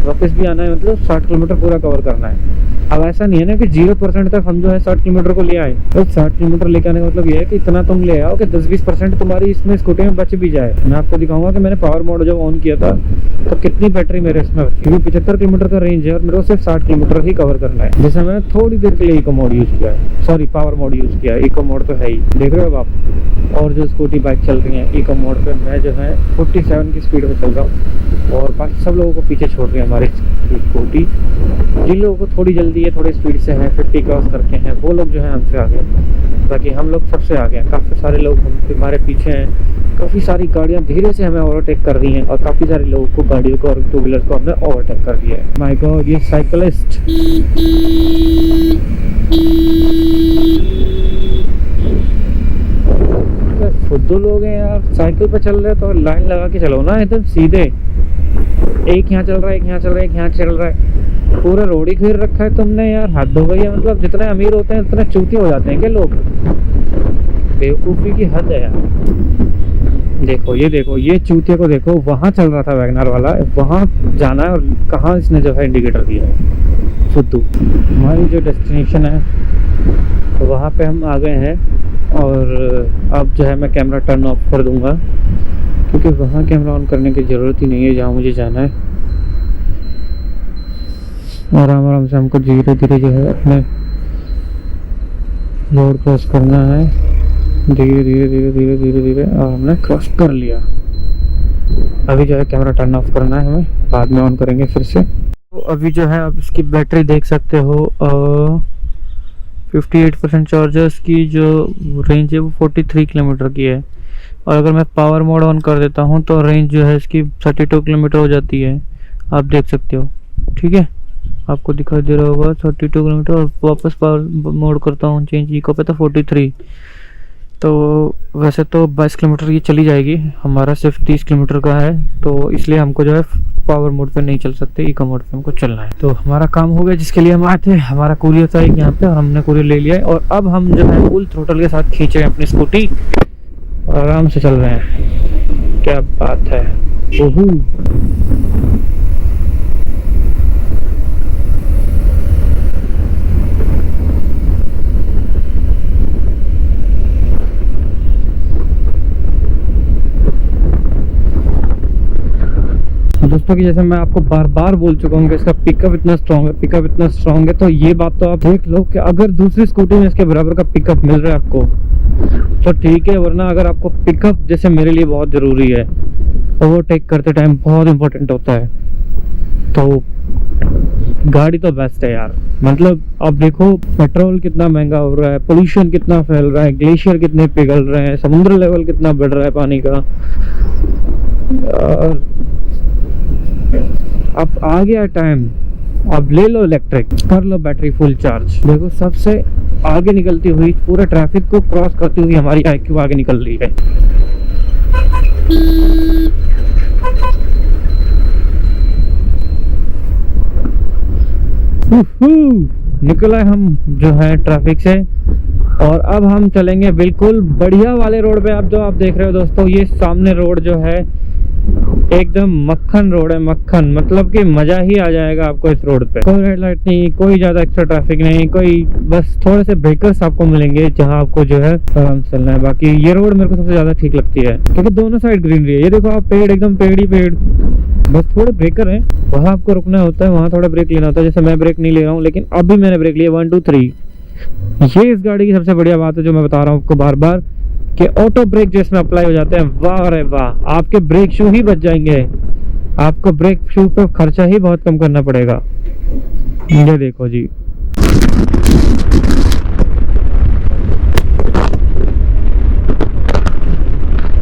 वापस भी आना है मतलब 60 किलोमीटर पूरा कवर करना है। अब ऐसा नहीं है ना कि 0% तक हम जो है 60 किलोमीटर को ले आए, तो 60 किलोमीटर लेके आने का मतलब ये है कि इतना तुम ले आओ कि 10-20% तुम्हारी इसमें स्कूटी में बच भी जाए। मैं आपको दिखाऊंगा कि मैंने पावर मोड जब ऑन किया था तो कितनी बैटरी मेरे इसमें बची, क्योंकि 75 किलोमीटर का रेंज है और मेरे को सिर्फ 60 किलोमीटर ही कवर करना है। जैसे मैंने थोड़ी देर के लिए इको मोड यूज़ किया है, सॉरी पावर मोड यूज़ किया है, इको मोड तो है ही, देख रहे हो आप। और जो स्कूटी बाइक चल रही है इको मोड पे, मैं जो है 47 की स्पीड में चल रहा हूँ और बाकी सब लोगों को पीछे छोड़ रही है हमारी स्कूटी। जिन लोगों को थोड़ी जल्दी है, थोड़ी स्पीड से है, 50 क्रॉस करके हैं, वो लोग जो है हमसे आगे, बाकी हम लोग सबसे आगे हैं। काफ़ी सारे लोग हमारे पीछे हैं, काफ़ी सारी गाड़ियाँ धीरे से हमें ओवरटेक कर रही हैं और काफ़ी सारे लोगों को, गाड़ियों को और टू व्हीलर्स को हमने ओवरटेक कर दिया है। माय गॉड, ये साइकिलिस्ट फुद्दू लोग हैं यार, साइकिल पे चल रहे तो लाइन लगा के चलो ना एकदम सीधे। एक यहाँ चल रहा है, एक यहाँ चल रहा है, एक यहाँ चल रहा है, पूरा रोड ही घेर रखा है तुमने यार, हद हो गई है। मतलब जितने अमीर होते हैं उतने चूती हो जाते हैं क्या लोग, बेवकूफ़ी की हद है यार। देखो ये देखो, ये चूतिया को देखो, वहाँ चल रहा था वैगनर वाला, वहाँ जाना है और कहाँ इसने जो है इंडिकेटर दिया है, फुद्दू। हमारी जो डेस्टिनेशन है तो वहाँ पे हम आ गए हैं और अब जो है मैं कैमरा टर्न ऑफ कर दूँगा क्योंकि वहाँ कैमरा ऑन करने की ज़रूरत ही नहीं है जहाँ मुझे जाना है। आराम आराम से हमको धीरे धीरे जो है अपने रोड क्रॉस करना है, धीरे धीरे धीरे धीरे धीरे धीरे, और हमने क्रॉस कर लिया। अभी जो है कैमरा टर्न ऑफ करना है हमें, बाद में ऑन करेंगे फिर से। तो अभी जो है आप इसकी बैटरी देख सकते हो, 58% चार्जर्स की जो रेंज है वो 43 किलोमीटर की है। और अगर मैं पावर मोड ऑन कर देता हूँ तो रेंज जो है इसकी 32 किलोमीटर हो जाती है, आप देख सकते हो, ठीक है, आपको दिखाई दे रहा होगा 32 किलोमीटर। और वापस पावर मोड करता हूँ चेंज इको पे तो 43। तो वैसे तो 22 किलोमीटर ये चली जाएगी, हमारा सिर्फ 30 किलोमीटर का है, तो इसलिए हमको जो है पावर मोड पे नहीं चल सकते, इको मोड पे हमको चलना है। तो हमारा काम हो गया जिसके लिए हम आए थे, हमारा कुरियर था एक यहाँ पे और हमने कुरियर ले लिया है। और अब हम जो है फुल थ्रोटल के साथ खींच रहे हैं अपनी स्कूटी और आराम से चल रहे हैं। क्या बात है, ओहू। दोस्तों कि जैसे मैं आपको बार बार बोल चुका हूँ कि इसका पिकअप इतना स्ट्रॉन्ग है, तो ये बात तो आप देख लो कि अगर दूसरी स्कूटी में इसके बराबर का पिकअप मिल रहा है आपको तो ठीक है, वरना अगर आपको पिकअप जैसे मेरे लिए बहुत ज़रूरी है, ओवरटेक करते टाइम बहुत इंपॉर्टेंट होता है, तो गाड़ी तो बेस्ट है यार। मतलब अब देखो पेट्रोल कितना महंगा हो रहा है, पोल्यूशन कितना फैल रहा है, ग्लेशियर कितने पिघल रहे हैं, समुद्र लेवल कितना बढ़ रहा है पानी का। और अब आ गया टाइम, अब ले लो इलेक्ट्रिक, कर लो बैटरी फुल चार्ज। देखो सबसे आगे निकलती हुई, पूरे ट्रैफिक को क्रॉस करती हुई हमारी IQ आगे निकल रही है। निकला हम जो है ट्रैफिक से, और अब हम चलेंगे बिल्कुल बढ़िया वाले रोड पे। आप जो आप देख रहे हो दोस्तों, ये सामने रोड जो है एकदम मक्खन रोड है, मक्खन, मतलब कि मजा ही आ जाएगा आपको इस रोड पे। कोई रेड लाइट नहीं, कोई ज्यादा एक्स्ट्रा ट्रैफिक नहीं, कोई बस थोड़े से ब्रेकर्स आपको मिलेंगे जहां आपको जो है आराम से चलना है। बाकी ये रोड मेरे को सबसे ज्यादा ठीक लगती है क्योंकि दोनों साइड ग्रीनरी है। ये देखो आप, पेड़ एकदम पेड़ ही पेड़, बस थोड़े ब्रेकर हैं, वहाँ आपको रुकना होता है, वहाँ थोड़ा ब्रेक लेना होता है। जैसे मैं ब्रेक नहीं ले रहा हूँ, लेकिन अभी मैंने ब्रेक लिया 1 2 3। ये इस गाड़ी की सबसे बढ़िया बात है जो मैं बता रहा हूँ आपको बार बार, कि ऑटो ब्रेक जो इसमें अप्लाई हो जाते हैं, वाह रे वाह, आपके ब्रेक शू ही बच जाएंगे। आपको ब्रेक शू पे खर्चा ही बहुत कम करना पड़ेगा। ये देखो जी,